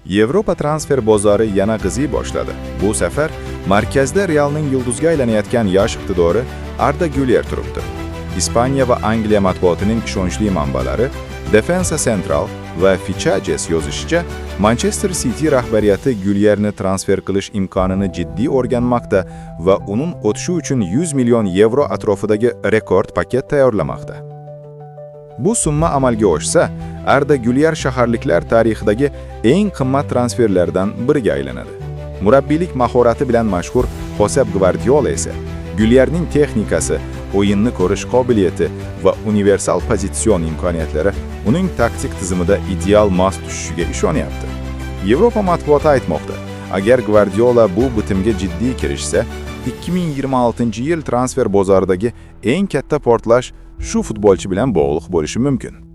Yevropa transfer bozori yana qiziy boshladi. Bu safar markazda Realning yulduzga aylanayotgan yosh iqtidori Arda Güler turibdi. Ispaniya va Angliya matbuotining ishonchli manbalari Defensa Central va Fichajes yozishicha, Manchester City rahbariyati Gülerni transfer qilish imkonini jiddiy o'rganmoqda va uning o'tishi uchun 100 million yevro atrofidagi rekord paket tayyorlamoqda. Bu summa amalga oshsa, Arda Güler shaharliklar tarixidagi eng qimmat transferlardan biriga aylanadi. Murabbiylik mahorati bilan mashhur Josep Guardiola esa Gülerning texnikasi, o'yinni ko'rish qobiliyati va universal pozitsion imkoniyatlari uning taktik tizimida ideal mos tushishiga ishonyapti. Yevropa matbuoti aytmoqda, agar Guardiola bu bitimga jiddiy kirishsa, 2026-yil transfer bozoridagi eng katta portlash shu futbolchi bilan bog'liq bo'lishi mumkin.